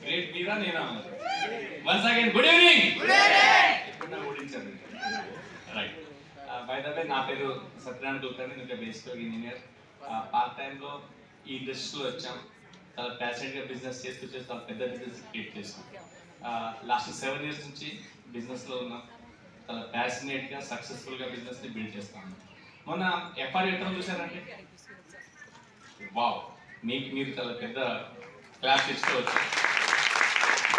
Great మీరా నేనా once again good evening. ఓడించారు రైట్. బై ద వే నా పేరు సత్యనారాయణ కులకర్ణి, నేను బేసికల్ ఇంజనీర్. పార్ట్ టైంలో ఈ ఇండస్ట్రీలో వచ్చాం. చాలా ప్యాషనెట్గా బిజినెస్ చేస్తూ చాలా పెద్ద బిజినెస్ క్రియేట్ చేసాం. లాస్ట్ 7 years నుంచి బిజినెస్లో ఉన్నాం. చాలా ప్యాషనేట్గా సక్సెస్ఫుల్గా బిజినెస్ని బిల్డ్ చేస్తాను. మొన్న ఎఫ్ఆర్ ఎక్కడ చూసారంటే వావ్, మీరు చాలా పెద్ద క్లాస్ ఇచ్చుకోవచ్చు.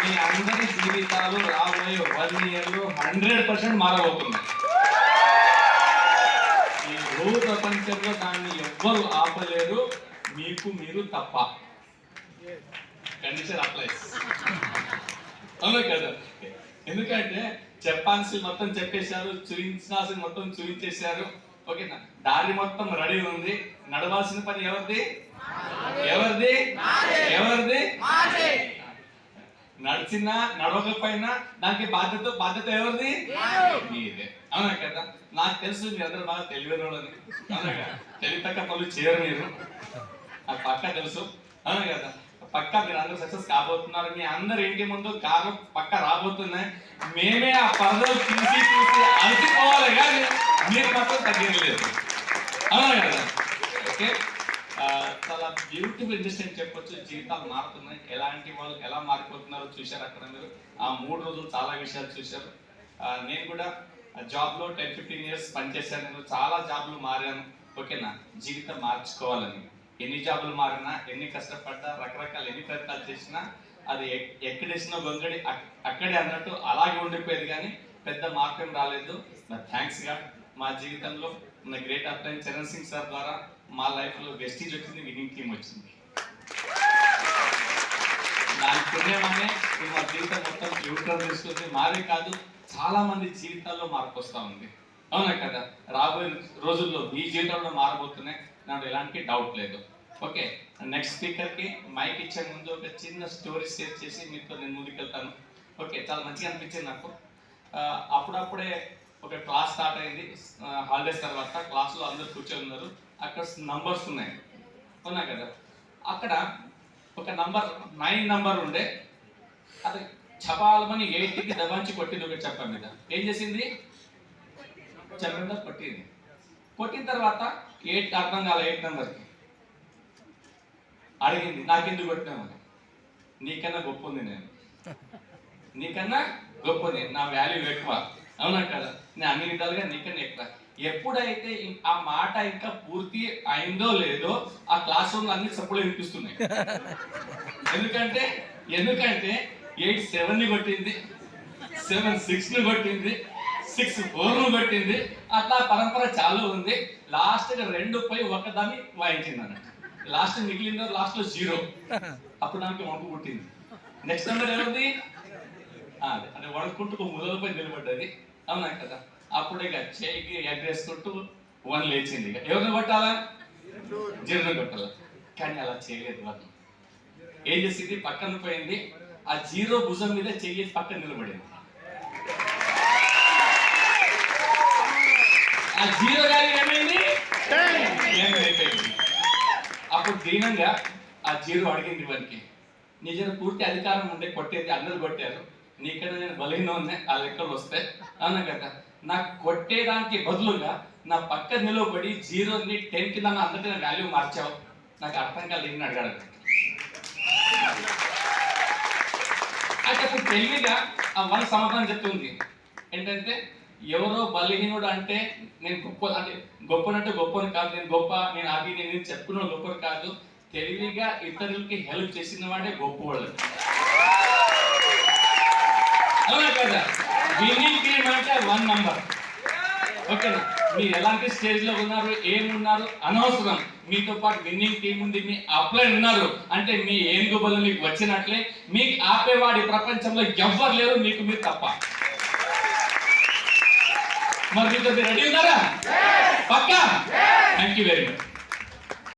మీ అందరి జీవితాలు రాబోయే 1 yearలో 100% మారబోతుంది. ఈ రోజు ప్రపంచంలో దాన్ని ఎవ్వరు ఆపలేరు, మీకు మీరు తప్ప. కండిషన్ అప్లైస్, అవునా కదా? ఎందుకంటే చెప్పాల్సి మొత్తం చెప్పేశారు, చూపించాల్సి మొత్తం చూపించేశారు. ఓకేనా? దారి మొత్తం రెడీ ఉంది. నడవాల్సిన పని ఎవరిది? ఎవరిది? ఎవరిది? నడిచినా నడవకపోయినా దానికి బాధ్యత ఎవరిది? మీదే, అవునా కదా? నాకు తెలుసు మీ అందరూ బాగా తెలివైన వాళ్ళని, అవునా కదా? తెలివితక్క పనులు చేయరు మీరు, నాకు పక్కా తెలుసు, అవునా కదా? పక్కా మీరు అందరూ సక్సెస్ కాబోతున్నారు. మీ అందరు ఇంటి ముందు కార్లు పక్క రాబోతున్నాయి. మేమే ఆ పరదలు చూసి అలసిపోవాలి, కానీ మీరు మాత్రం తగ్గలేదు, అవునా కదా? ఓకే, చాలా బ్యూటిఫుల్ ఇండస్ట్రీ అని చెప్పొచ్చు. జీవితాలు మారుతున్నాయి. ఎలాంటి వాళ్ళు ఎలా మారిపోతున్నారో చూశారు అక్కడ మీరు. ఆ 3 రోజులు చాలా విషయాలు చూశారు. నేను కూడా జాబ్లో 10-15 years పనిచేశాను. నేను చాలా జాబ్లు మారాను. ఓకేనా? జీవితం మార్చుకోవాలని ఎన్ని జాబులు మారినా, ఎన్ని కష్టపడ్డా, రకరకాల ఎన్ని ప్రయత్నాలు చేసినా అది ఎక్కడేసినా గొంగడి అక్కడే అన్నట్టు అలాగే ఉండిపోయేది, కానీ పెద్ద మార్గం రాలేదు. థ్యాంక్స్ గా మా జీవితంలో ఉన్న great upline Charan Singh sir ద్వారా మా లైఫ్లో వెస్టీజ్ వచ్చింది, విన్నింగ్ టీమ్ వచ్చింది. దాని పుణ్యమనే మా జీవితం మొత్తం యూటర్న్ తీసుకుంది. మారే కాదు, చాలా మంది జీవితాల్లో మార్పు వస్తూ ఉంది, అవునా కదా? రాబోయే రోజుల్లో మీ జీవితంలో మారబోతున్నాయి, నాకు ఎలాంటి డౌట్ లేదు. ఓకే, నెక్స్ట్ స్పీకర్కి మైక్ ఇచ్చే ముందు ఒక చిన్న స్టోరీ షేర్ చేసి మీతో నేను ముందుకెళ్తాను. ఓకే, చాలా మంచిగా అనిపించింది నాకు. అప్పుడప్పుడే ఒక క్లాస్ స్టార్ట్ అయింది. హాలిడేస్ తర్వాత క్లాస్లో అందరూ కూర్చొని ఉన్నారు. అక్కడ నంబర్స్ ఉన్నాయి, అవునా కదా? అక్కడ ఒక నంబర్ 9 నంబర్ ఉండే, అది చపాలమని 8కి దబాంచి కొట్టింది. ఒక చెప్ప మీద ఏం చేసింది? చెప్ప మీద కొట్టింది. కొట్టిన తర్వాత 8 అర్థం కాల. 8 నెంబర్కి అడిగింది, నాకెందుకు కొట్టినామని. నీకన్నా గొప్ప ఉంది నేను, నీకన్నా గొప్ప నేను, నా వాల్యూ ఎక్కువ, అవునా కదా? నేను అన్ని విధాలుగా నీకన్నా ఎక్కువ. ఎప్పుడైతే ఆ మాట ఇంకా పూర్తి అయిందో లేదో ఆ క్లాస్ రూమ్ అన్ని చప్పులు వినిపిస్తున్నాయి. ఎందుకంటే 8 7ని కొట్టింది, 7 6ని కొట్టింది, 6 4ను కొట్టింది. అట్లా పరంపర చాలు ఉంది. లాస్ట్గా 2 పోయి ఒకదాన్ని వాయించింది అన్నట్టు. లాస్ట్ మిగిలిందో లాస్ట్లో 0. అప్పుడు దానికి వంపు పుట్టింది. నెక్స్ట్ నెంబర్ ఎవరిది? అంటే వడుకుంటూ మొదలుపై నిలబడ్డది, అవునా కదా? అప్పుడు ఇక చేయికి ఎగరేసుకుంటూ 1 లేచింది. ఇక ఎవరిని కొట్టాలా? 0ని కొట్టాలా. కానీ అలా చేయలేదు. వాళ్ళు ఏం చేసింది? పక్కన పోయింది, ఆ 0 భుజం మీద చెయ్యి పక్కన నిలబడింది. ఆ 0 గారి ఏమైంది? అయిపోయింది. అప్పుడు దీనంగా ఆ 0 అడిగింది వారికి, నిజంగా పూర్తి అధికారం ఉండే కొట్టేది, అందరూ కొట్టారు, నీకన్నా నేను బలహీన ఉన్నాయి ఆ లెక్కలు వస్తే, అవునా కదా? నాకు కొట్టేదానికి బదులుగా నా పక్క నిలబడి 0ని 10 కింద అందరికీ నా వాల్యూ మార్చావు, నాకు అర్థం కాలేదు అని అడిగాడు. అయితే అప్పుడు తెలివిగా ఆ 1 సమాధానం చెప్తుంది ఏంటంటే, ఎవరో బలహీనుడు అంటే నేను గొప్ప, అంటే గొప్పనంటే గొప్పని కాదు, నేను గొప్ప, నేను అది నేను చెప్పుకున్న గొప్పని కాదు, తెలివిగా ఇతరులకి హెల్ప్ చేసిన వాడే గొప్పవాళ్ళు, అవునా కదా? విన్నింగ్ టీమ్ అంటే 1 నంబర్. ఓకేనా? మీరు ఎలాంటి స్టేజ్లో ఉన్నారు, ఏమున్నారు అనవసరం. మీతో పాటు విన్నింగ్ టీం ఉంది, మీ అప్లైన్ ఉన్నారు అంటే మీ ఏనుగుబలు మీకు వచ్చినట్లే. మీకు ఆపేవాడి ప్రపంచంలో ఎవ్వరు లేరు, మీకు మీరు తప్ప. మరి మీతో మీరు రెడీ ఉన్నారా? పక్కా? Thank you very much.